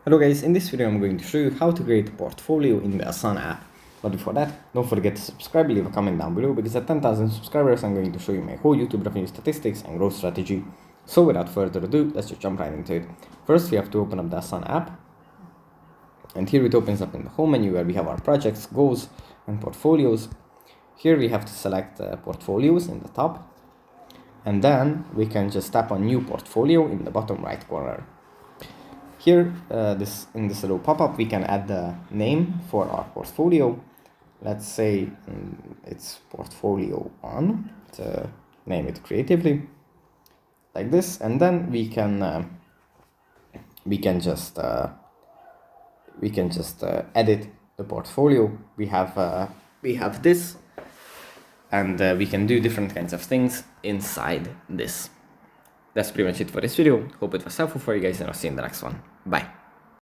Hello guys, in this video I'm going to show you how to create a portfolio in the Asana app. But before that, don't forget to subscribe, leave a comment down below, because at 10,000 subscribers I'm going to show you my whole YouTube revenue statistics and growth strategy. So without further ado, let's just jump right into it. First we have to open up the Asana app. And here it opens up in the home menu where we have our projects, goals and portfolios. Here we have to select portfolios in the top. And then we can just tap on new portfolio in the bottom right corner. Here, in this little pop-up, we can add the name for our portfolio. Let's say it's portfolio 1, to name it creatively, like this, and then we can just edit the portfolio. We have this, and we can do different kinds of things inside this. That's pretty much it for this video. Hope it was helpful for you guys, and I'll see you in the next one. Bye.